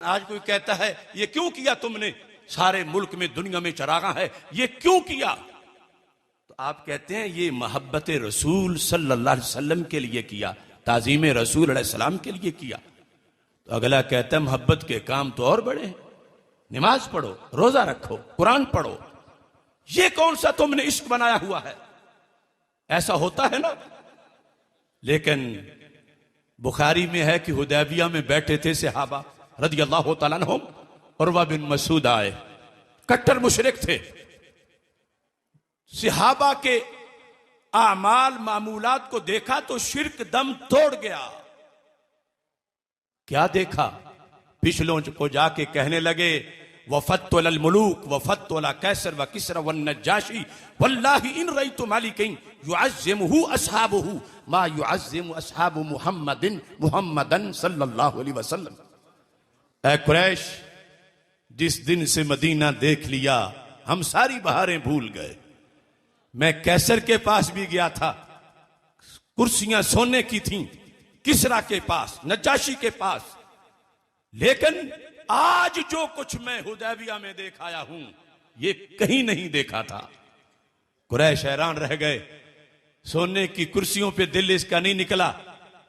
आज कोई कहता है ये क्यों किया तुमने, सारे मुल्क में दुनिया में चरागा है, ये क्यों किया? तो आप कहते हैं ये मोहब्बत रसूल सल्लल्लाहु अलैहि वसल्लम के लिए किया, ताजीम रसूल अलैहि सलाम के लिए किया। तो अगला कहता है मोहब्बत के काम तो और बड़े हैं, नमाज पढ़ो, रोजा रखो, कुरान पढ़ो, ये कौन सा तुमने इश्क बनाया हुआ है? ऐसा होता है ना। लेकिन बुखारी में है कि हुदैबिया में बैठे थे सहाबा रदियल्लाहु तआला अन्हुम, उरवा बिन मसूद आए, कट्टर मुशरिक थे। सहाबा के आमाल मामूलात को देखा तो शिर्क दम तोड़ गया। क्या देखा? पिछलों को जाके कहने लगे वफत्तुल मुलूक वफत्तुल कैसर व किसरा व नज्जाशी वल्लाहि इन रईतु मालिकिन युअज़्ज़िमुहु अस्हाबुहु मा युअज़्ज़िमु अस्हाबु मुहम्मदन सल्लल्लाहु अलैहि वसल्लम। ऐ कुरैश, जिस दिन से मदीना देख लिया हम सारी बहारें भूल गए। मैं कैसर के पास भी गया था, कुर्सियां सोने की थीं, किसरा के पास, नज्जाशी के पास, लेकिन आज जो कुछ मैं हुदैबिया में देख आया हूं ये कहीं नहीं देखा था। कुरैश हैरान रह गए, सोने की कुर्सियों पे दिल इसका नहीं निकला,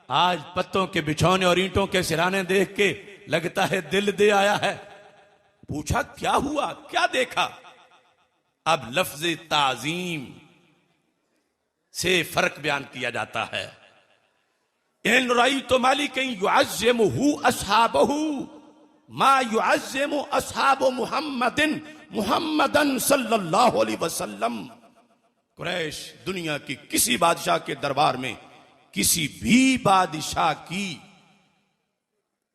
आज पत्तों के बिछौने और ईंटों के सिराने देख के लगता है दिल दे आया है। पूछा क्या हुआ, क्या देखा? अब लफ्ज ताजीम से फर्क बयान किया जाता है। इन रईतु मालिकन युअज़्ज़िमुहु अस्हाबहु मा युअज़्ज़िमु अस्हाबु मुहम्मदन सल्लल्लाहु अलैहि वसल्लम। कुरैश दुनिया की किसी बादशाह के दरबार में किसी भी बादशाह की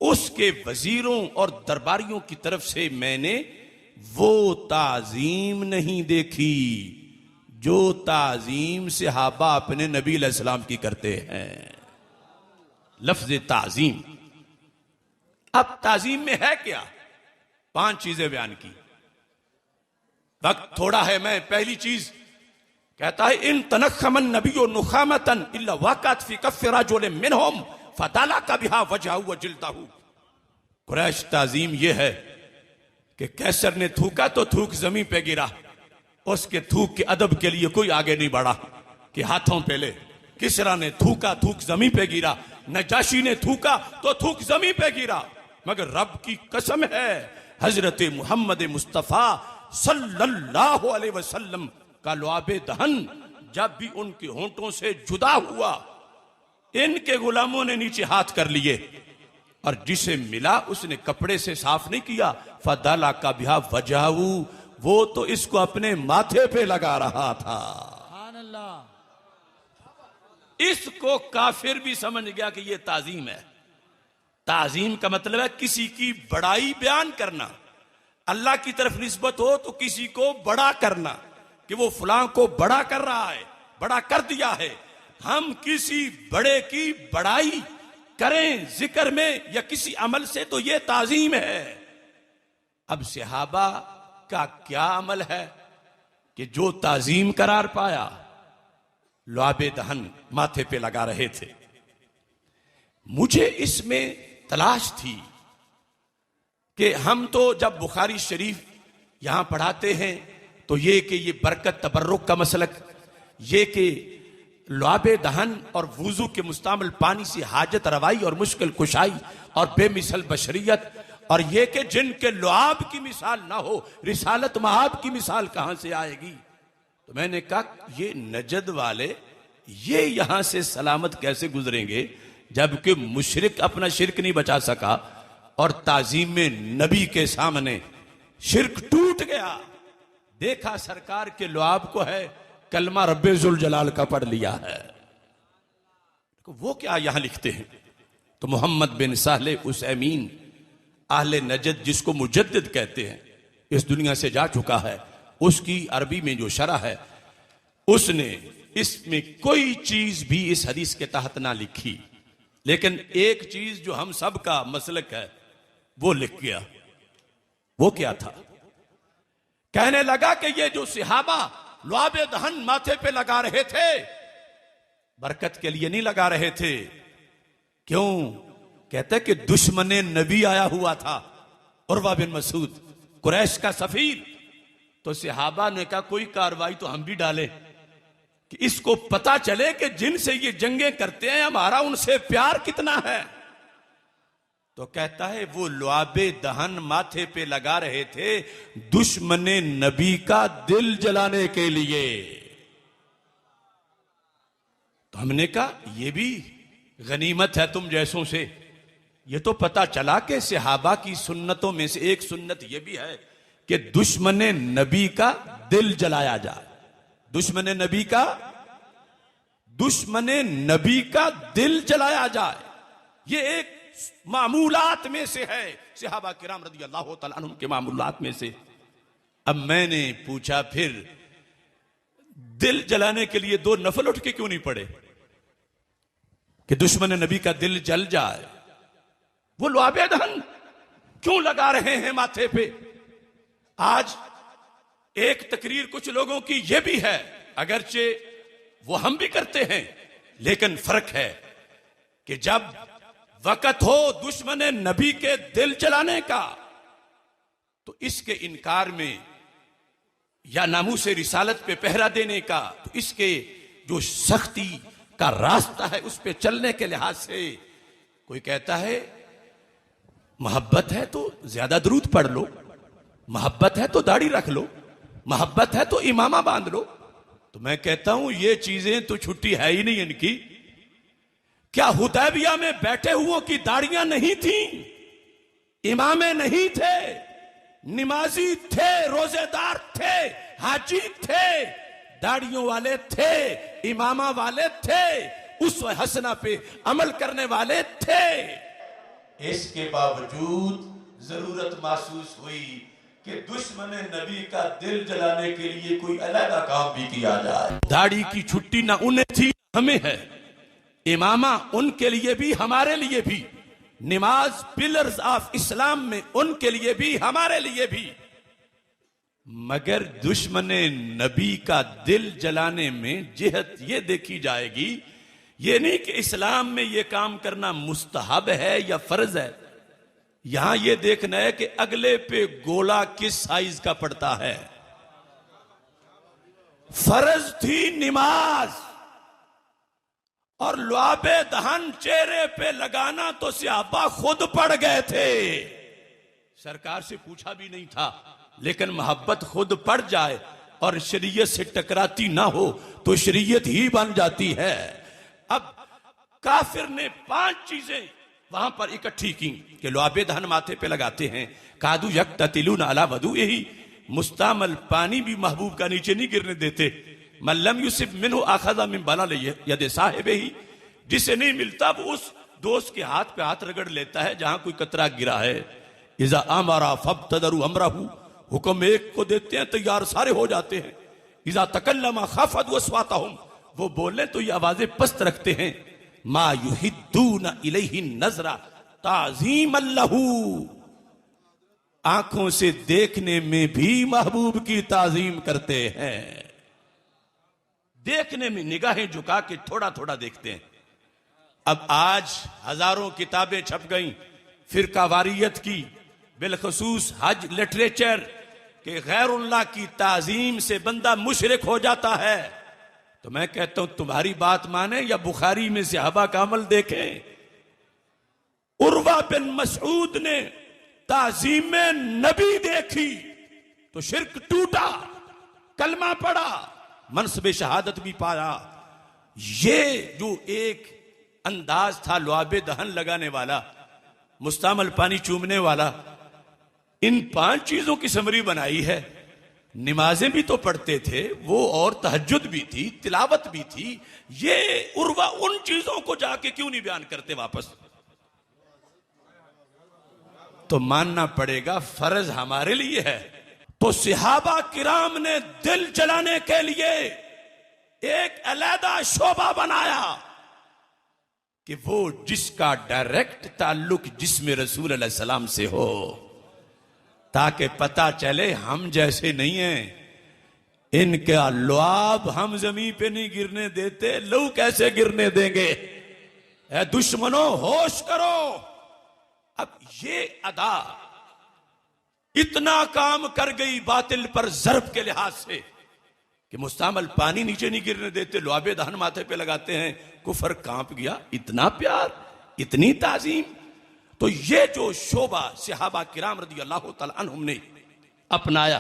उसके वजीरों और दरबारियों की तरफ से मैंने वो ताजीम नहीं देखी जो ताजीम सहाबा अपने नबी अलैहि सलाम की करते हैं। लफ्ज ताजीम। अब ताजीम में है क्या? 5 चीजें बयान की, वक्त थोड़ा है। मैं पहली चीज कहता है इन तनखमन नबियो नुखामतन इल्ला वाक़अत फी कफ़्फ़ि रजुलिन मिनहुम फताला का बिहा वजहहु व जिल्दहु। कुरैश ताजीम यह है कि कैसर ने थूका तो थूक जमीन पे गिरा, उसके थूक के अदब के लिए कोई आगे नहीं बढ़ा कि हाथों पे ले। किसरा ने थूका, थूक जमीन पे गिरा, नजाशी ने थूका तो थूक जमीन पे गिरा। मगर रब की कसम है हजरत मोहम्मद मुस्तफा सल्लल्लाहु अलैहि वसल्लम का लुआबे दहन जब भी उनके होंठों से जुदा हुआ, इनके गुलामों ने नीचे हाथ कर लिए और जिसे मिला उसने कपड़े से साफ नहीं किया। फदाला का बिहा वजहू, वो तो इसको अपने माथे पे लगा रहा था। इसको काफिर भी समझ गया कि ये ताजीम है। ताजीम का मतलब है किसी की बड़ाई बयान करना, अल्लाह की तरफ निस्बत हो तो किसी को बड़ा करना कि वो फलां को बड़ा कर रहा है, बड़ा कर दिया है। हम किसी बड़े की बड़ाई करें जिक्र में या किसी अमल से तो ये ताजीम है। अब सहाबा का क्या अमल है कि जो ताजीम करार पाया, लुआबे दहन माथे पे लगा रहे थे। मुझे इसमें तलाश थी कि हम तो जब बुखारी शरीफ यहां पढ़ाते हैं तो ये कि ये बरकत तबर्रुक का मसलक, ये कि लुआबे दहन और वुजू के मुस्तामिल पानी से हाजत रवाई और मुश्किल कुशाई और बेमिसल बशरियत, और ये कि जिनके लुआब की मिसाल ना हो रिसालत महाब की मिसाल कहां से आएगी? तो मैंने कहा ये नजद वाले ये यहां से सलामत कैसे गुजरेंगे जबकि मुशरिक अपना शिर्क नहीं बचा सका और ताजीम में नबी के सामने शिर्क टूट गया। देखा सरकार के लुआब को है, कलमा रब्बे जुल जलाल का पढ़ लिया है। वो क्या यहां लिखते हैं? तो मोहम्मद बिन साले उसैमीन आहले नजद, जिसको मुजद्दिद कहते हैं, इस दुनिया से जा चुका है, उसकी अरबी में जो शरह है उसने इसमें कोई चीज भी इस हदीस के तहत ना लिखी, लेकिन एक चीज जो हम सब का मसलक है वो लिख गया। वो क्या था? कहने लगा कि ये जो सहाबा लुआबे दहन माथे पे लगा रहे थे बरकत के लिए नहीं लगा रहे थे। क्यों? कहते कि दुश्मने नबी आया हुआ था उर्वा बिन मसूद, कुरैश का सफीर। तो सहाबा ने कहा कोई कार्रवाई तो हम भी डालें कि इसको पता चले कि जिनसे ये जंगें करते हैं हमारा उनसे प्यार कितना है। तो कहता है वो लुआबे दहन माथे पे लगा रहे थे दुश्मने नबी का दिल जलाने के लिए। तो हमने कहा ये भी गनीमत है तुम जैसों से। ये तो पता चला कि सहाबा की सुन्नतों में से एक सुन्नत ये भी है कि दुश्मने नबी का दिल जलाया जाए। दुश्मने नबी का दिल जलाया जाए, ये एक मामूलात में से है, सहाबा किराम रज़ी अल्लाह तआला अन्हुम के मामूलात में से। अब मैंने पूछा फिर दिल जलाने के लिए दो नफल उठ के क्यों नहीं पड़े कि दुश्मन नबी का दिल जल जाए? वो लुआबे दहन क्यों लगा रहे हैं माथे पे? आज एक तकरीर कुछ लोगों की यह भी है, अगरचे वो हम भी करते हैं, लेकिन फर्क है कि जब वक़्त हो दुश्मन नबी के दिल जलाने का तो इसके इनकार में या नामूस रिसालत पे पहरा देने का, तो इसके जो सख्ती का रास्ता है उस पे चलने के लिहाज से कोई कहता है मोहब्बत है तो ज्यादा दरूद पढ़ लो, मोहब्बत है तो दाढ़ी रख लो, मोहब्बत है तो इमामा बांध लो। तो मैं कहता हूं ये चीजें तो छुट्टी है ही नहीं इनकी। क्या हुदैबिया में बैठे हुओं की दाढ़ियां नहीं थी? इमामे नहीं थे? नमाजी थे, रोजेदार थे, हाजी थे, दाढ़ियों वाले थे, इमामा वाले थे, उस हसना पे अमल करने वाले थे। इसके बावजूद जरूरत महसूस हुई कि दुश्मन नबी का दिल जलाने के लिए कोई अलग काम भी किया जाए। दाढ़ी की छुट्टी ना उन्हें थी हमें है, इमामा उनके लिए भी हमारे लिए भी, नमाज पिलर्स ऑफ इस्लाम में उनके लिए भी हमारे लिए भी। मगर दुश्मन नबी का दिल जलाने में जिहत ये देखी जाएगी, ये नहीं कि इस्लाम में ये काम करना मुस्तहब है या फर्ज है। यहां ये देखना है कि अगले पे गोला किस साइज का पड़ता है। फर्ज थी नमाज और लुआबे दहन चेहरे पे लगाना तो सहाबा खुद पड़ गए थे, सरकार से पूछा भी नहीं था। लेकिन मोहब्बत खुद पड़ जाए और शरीयत से टकराती ना हो तो शरीयत ही बन जाती है। अब काफिर ने 5 चीजें वहां पर इकट्ठी की कि लुआबे दहन माथे पे लगाते हैं, कादू यक्ततिलून अला वदू, यही मुस्तामल पानी भी महबूब का नीचे नहीं गिरने देते। मल्लम यूसिफ मिन्हु आखज़ा मिन बला यदे साहिबिही, जिसे नहीं मिलता वो उस दोस्त के हाथ पे हाथ रगड़ लेता है जहां कोई कतरा गिरा है। इज़ा अमरा फब्तदरू अमरहू, हुक्म एक को देते हैं तैयार सारे हो जाते हैं। इज़ा तकल्लमा खफद वस्वातहुम, वो बोले तो ये आवाजें पस्त रखते हैं। मा युहिद्दून इलैहि नजरा ताज़ीमन लहू, आंखों से देखने में भी महबूब की ताजीम करते हैं, देखने में निगाहें झुका के थोड़ा थोड़ा देखते हैं। अब आज हजारों किताबें छप गई फिरकावारियत की, बिलखसूस हज लिटरेचर के गैरुल्लाह की ताजीम से बंदा मुशरिक हो जाता है। तो मैं कहता हूं तुम्हारी बात माने या बुखारी में सहाबा का अमल देखें। उर्वा बिन मसऊद ने ताजीम नबी देखी तो शिर्क टूटा, कलमा पड़ा, मनसब शहादत भी पाया। ये जो एक अंदाज था लुआबे दहन लगाने वाला, मुस्तामल पानी चूमने वाला, इन 5 चीजों की समरी बनाई है। नमाजें भी तो पढ़ते थे वो, और तहज्जुद भी थी, तिलावत भी थी। ये उर्वा उन चीजों को जाके क्यों नहीं बयान करते वापस? तो मानना पड़ेगा फर्ज हमारे लिए है। तो सहाबा किराम ने दिल जलाने के लिए एक अलहदा शोबा बनाया कि वो जिसका डायरेक्ट ताल्लुक जिस्म रसूल अलैहि सलाम से हो, ताकि पता चले हम जैसे नहीं हैं, इनका लुआब हम जमीन पे नहीं गिरने देते, लहू कैसे गिरने देंगे? ए दुश्मनों होश करो। अब ये अदा इतना काम कर गई बातिल पर ज़र्ब के लिहाज से कि मुस्तमल पानी नीचे नहीं गिरने देते, लुआबे दहन माथे पे लगाते हैं, कुफर कांप गया। इतना प्यार, इतनी ताजीम। तो ये जो शोबा सहाबा किराम रज़ी अल्लाह तआला अन्हुम ने अपनाया,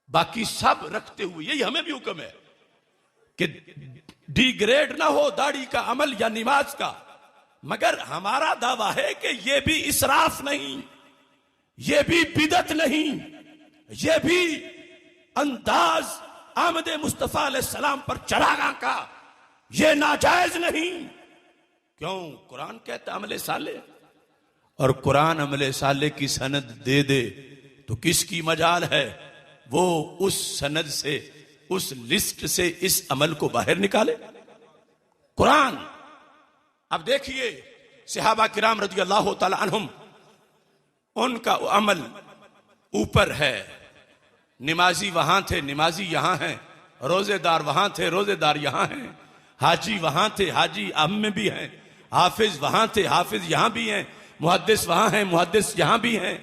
बाकी सब रखते हुए, यही हमें भी हुक्म है कि डिग्रेड ना हो दाढ़ी का अमल या नमाज का। मगर हमारा दावा है कि यह भी इसराफ नहीं, यह भी बिदत नहीं, यह भी अंदाज आमद मुस्तफा अलैहिस्सलाम पर चढ़ागा का यह नाजायज नहीं। क्यों? कुरान कहता अमले साले, और कुरान अमले साले की सनद दे दे तो किसकी मजाल है वो उस सनद से, उस लिस्ट से इस अमल को बाहर निकाले? कुरान। अब देखिए सहाबा किराम रज़ी अल्लाह तआला अन्हुम, उनका अमल ऊपर है। नमाजी वहां थे, नमाजी यहां हैं, रोजेदार वहां थे, रोजेदार यहां हैं, हाजी वहां थे, हाजी अब में भी हैं, हाफिज वहां थे, हाफिज यहां भी हैं, मुहद्दिस वहां हैं, मुहद्दिस यहां भी हैं।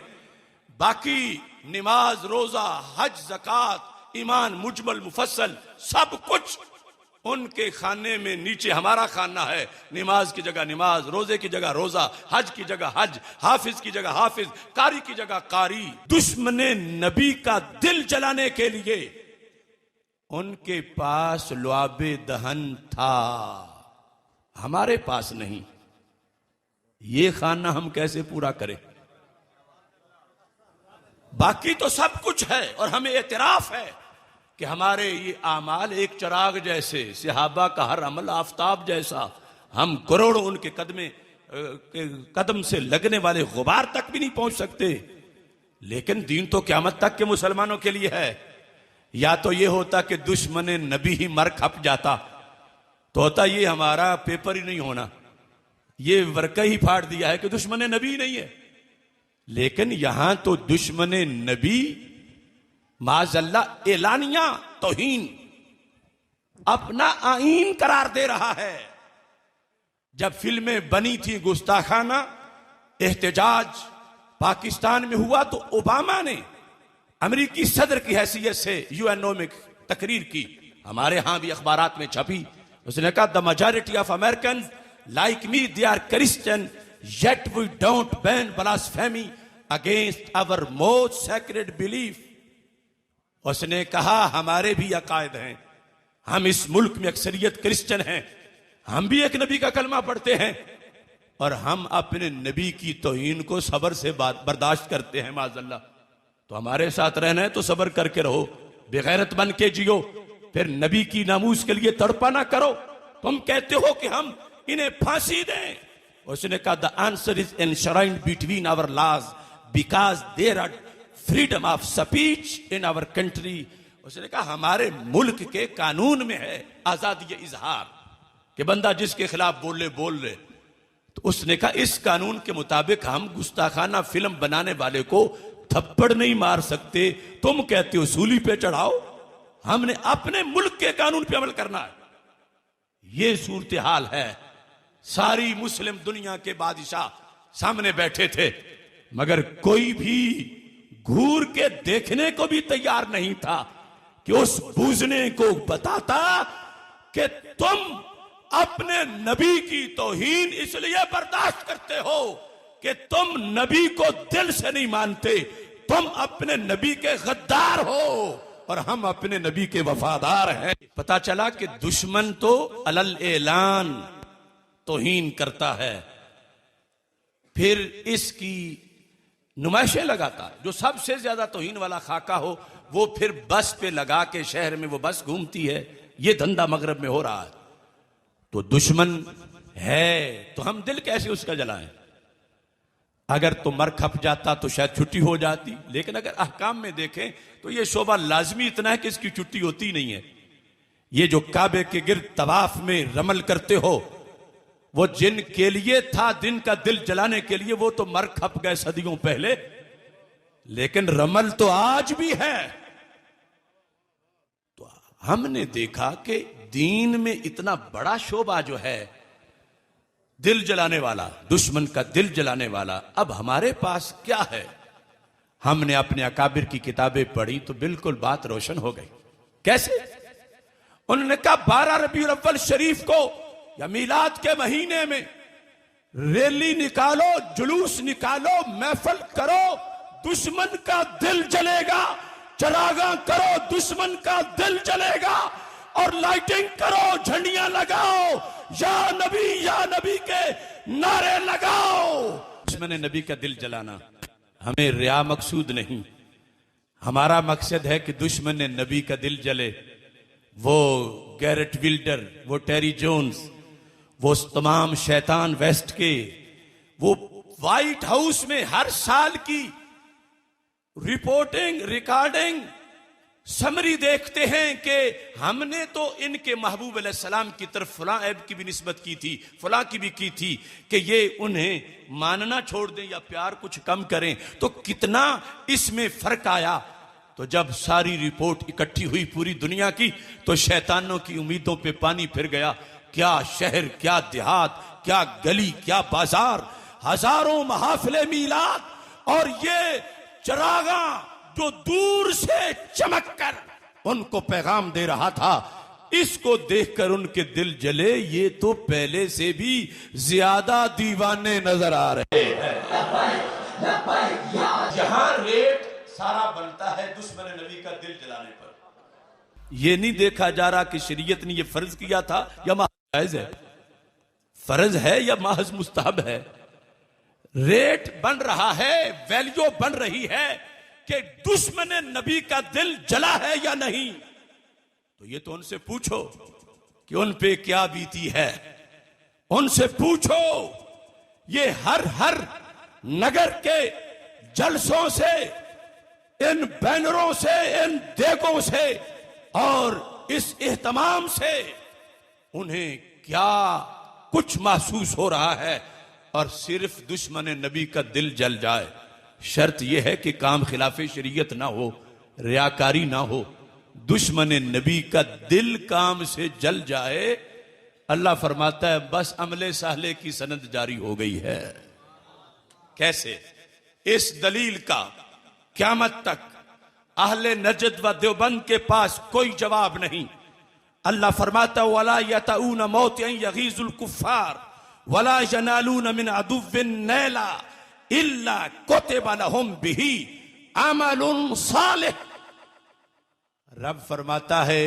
बाकी नमाज, रोजा, हज, ज़कात, ईमान, मुजमल, मुफस्सल, सब कुछ उनके खाने में नीचे हमारा खाना है। नमाज की जगह नमाज, रोजे की जगह रोजा, हज की जगह हज, हाफिज की जगह हाफिज, कारी की जगह कारी। दुश्मने नबी का दिल जलाने के लिए उनके पास लुआबे दहन था, हमारे पास नहीं। ये खाना हम कैसे पूरा करें? बाकी तो सब कुछ है और हमें एतराफ है कि हमारे ये आमाल एक चिराग जैसे, सहाबा का हर अमल आफताब जैसा। हम करोड़ों उनके कदम से लगने वाले गुबार तक भी नहीं पहुंच सकते। लेकिन दीन तो क़यामत तक के मुसलमानों के लिए है। या तो ये होता कि दुश्मन नबी ही मर खप जाता, तो होता ये हमारा पेपर ही नहीं होना, ये वर्का ही फाड़ दिया है कि दुश्मन नबी नहीं है। लेकिन यहां तो दुश्मन नबी माजल्ला एलानिया तौहीन अपना आईन करार दे रहा है। जब फिल्में बनी थी गुस्ताखाना, एहतजाज पाकिस्तान में हुआ तो ओबामा ने अमेरिकी सदर की हैसियत से यूएनओ में तकरीर की, हमारे यहां भी अखबारात में छपी। उसने कहा the majority of American like me they are Christian yet we don't ban blasphemy against our most sacred belief. उसने कहा हमारे भी अकायद हैं, हम इस मुल्क में अक्सरियत क्रिश्चियन हैं, हम भी एक नबी का कलमा पढ़ते हैं और हम अपने नबी की तौहीन को सब्र से बर्दाश्त करते हैं माज़अल्लाह। तो हमारे साथ रहना है तो सब्र करके रहो, बेगैरत बन के जियो, फिर नबी की नामूस के लिए तड़पा ना करो। तुम कहते हो कि हम इन्हें फांसी दें। उसने कहा the answer is enshrined between our laws because there are freedom of speech in our country. उसने कहा हमारे मुल्क के कानून में है आजादी इजहार, कि बंदा जिसके खिलाफ बोल ले। तो उसने कहा इस कानून के मुताबिक हम गुस्ताखाना फिल्म बनाने वाले को थप्पड़ नहीं मार सकते। तुम कहते हो सूली पे चढ़ाओ, हमने अपने मुल्क के कानून पे अमल करना है। ये सूरत हाल है। सारी मुस्लिम दुनिया के बादशाह सामने बैठे थे, मगर कोई भी घूर के देखने को भी तैयार नहीं था कि उस बूझने को बताता कि तुम अपने नबी की तौहीन इसलिए बर्दाश्त करते हो कि तुम नबी को दिल से नहीं मानते, तुम अपने नबी के गद्दार हो और हम अपने नबी के वफादार हैं। पता चला कि दुश्मन तो अलल ऐलान तौहीन करता है, फिर इसकी नुमाइशें लगाता। जो सबसे ज्यादा तौहीन वाला खाका हो वो फिर बस पे लगा के शहर में वो बस घूमती है। ये धंधा मगरब में हो रहा है। तो दुश्मन है तो हम दिल कैसे उसका जलाएं? अगर तो मर खप जाता तो शायद छुट्टी हो जाती, लेकिन अगर अहकाम में देखें तो ये शोभा लाजमी इतना है कि इसकी छुट्टी होती नहीं है। ये जो काबे के गिर्द तवाफ में रमल करते हो, वो जिन के लिए था दिन का दिल जलाने के लिए, वो तो मर खप गए सदियों पहले, लेकिन रमल तो आज भी है। तो हमने देखा कि दीन में इतना बड़ा शोभा जो है दिल जलाने वाला, दुश्मन का दिल जलाने वाला, अब हमारे पास क्या है? हमने अपने अकाबिर की किताबें पढ़ी तो बिल्कुल बात रोशन हो गई। कैसे? उन्होंने कहा 12 रबीउल अव्वल शरीफ को या मीलाद के महीने में रैली निकालो, जुलूस निकालो, महफिल करो, दुश्मन का दिल जलेगा, चरागा करो, दुश्मन का दिल जलेगा, और लाइटिंग करो, झंडियां लगाओ, या नबी के नारे लगाओ। दुश्मन नबी का दिल जलाना हमें रिया मकसूद नहीं, हमारा मकसद है कि दुश्मन नबी का दिल जले। वो गैरेट विल्डर, वो टेरी जोन्स, वो तमाम शैतान वेस्ट के, वो व्हाइट हाउस में हर साल की रिपोर्टिंग, रिकॉर्डिंग, समरी देखते हैं कि हमने तो इनके महबूब अलैहिस्सलाम की तरफ फलां ऐब की भी निस्बत की थी, फलां की भी की थी, कि ये उन्हें मानना छोड़ दें या प्यार कुछ कम करें, तो कितना इसमें फर्क आया। तो जब सारी रिपोर्ट इकट्ठी हुई पूरी दुनिया की, तो शैतानों की उम्मीदों पे पानी फिर गया। क्या शहर, क्या देहात, क्या गली, क्या बाजार, हजारों महफिले मीलाद, और ये चरागा जो दूर से चमककर उनको पैगाम दे रहा था, इसको देखकर उनके दिल जले। ये तो पहले से भी ज्यादा दीवाने नजर आ रहे हैं। यहां रेट सारा बनता है दुश्मन नबी का दिल जलाने पर। यह नहीं देखा जा रहा कि शरीयत ने यह फर्ज किया था या महज है, फर्ज है या महज मुस्तहब है। रेट बन रहा है, वैल्यू बन रही है कि दुश्मन नबी का दिल जला है या नहीं। तो ये तो उनसे पूछो कि उन पे क्या बीती है, उनसे पूछो। ये हर नगर के जलसों से, इन बैनरों से, इन देगों से और इस एहतमाम से उन्हें क्या कुछ महसूस हो रहा है। और सिर्फ दुश्मन नबी का दिल जल जाए, शर्त यह है कि काम खिलाफ शरीयत ना हो, रियाकारी ना हो। दुश्मन नबी का दिल काम से जल जाए, अल्लाह फरमाता है बस अमले साले की सनद जारी हो गई है। कैसे? इस दलील का क़यामत तक अहले नजद व देवबंद के पास कोई जवाब नहीं। अल्लाह फरमाता वला यतऊन मौतिन यगीजुल कुफ्फार वला यनालून मिन अदुव्विन नैला इल्ला कुतिबा लहुम बिही अमलुन सालिह। रब फरमाता है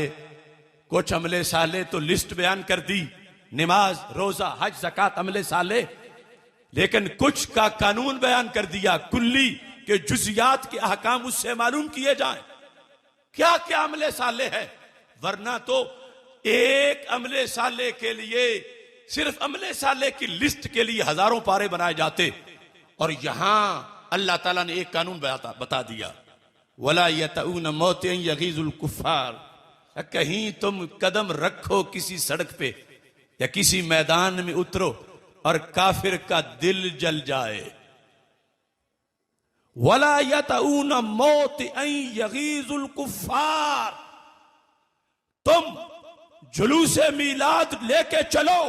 कुछ अमले साले तो लिस्ट बयान कर दी, नमाज, रोजा, हज, ज़कात अमले साले, लेकिन कुछ का कानून बयान कर दिया कुल्ली के जुजियात के अहकाम उससे मालूम किए जाएं। क्या क्या अमले साले है, वरना तो एक अमले साले के लिए, सिर्फ अमले साले की लिस्ट के लिए हजारों पारे बनाए जाते। और यहां अल्लाह ताला ने एक कानून बता दिया, वला यतऊन मौतिन यगीजुल कुफ्फार। कहीं तुम कदम रखो किसी सड़क पे या किसी मैदान में उतरो और काफिर का दिल जल जाए, वला यतऊन मौतिन यगीजुल कुफ्फार। तुम जुलूसे मीलाद लेके चलो,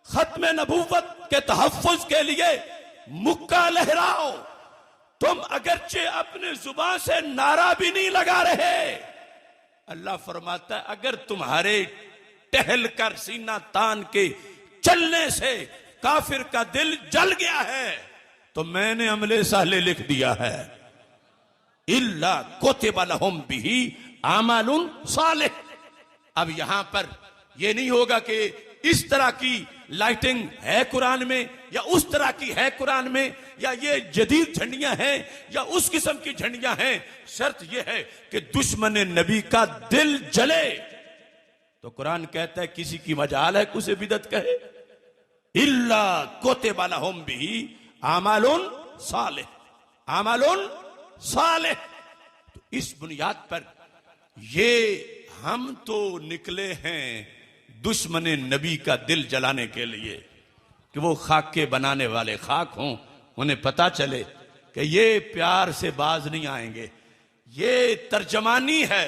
खत्म नबूवत के तहफ्फुज के लिए मुक्का लहराओ। तुम अगरचे अपने जुबान से नारा भी नहीं लगा रहे, अल्लाह फरमाता है अगर तुम्हारे टहल कर सीना तान के चलने से काफिर का दिल जल गया है तो मैंने अमले साले लिख दिया है, इल्ला कुतिबा लहुम बिही अमलुन सालिह। अब यहां पर यह नहीं होगा कि इस तरह की लाइटिंग है कुरान में या उस तरह की है कुरान में, या ये जदीद झंडियां हैं या उस किस्म की झंडियां हैं। शर्त यह है कि दुश्मन नबी का दिल जले। तो कुरान कहता है किसी की मजाल है उसे बिदअत कहे, इल्ला कुतिबा लहुम बिही अमलुन सालिह, अमलुन सालिह। तो इस बुनियाद पर ये हम तो निकले हैं दुश्मन नबी का दिल जलाने के लिए कि वो खाक के बनाने वाले खाक हों, उन्हें पता चले कि ये प्यार से बाज नहीं आएंगे। ये तर्जमानी है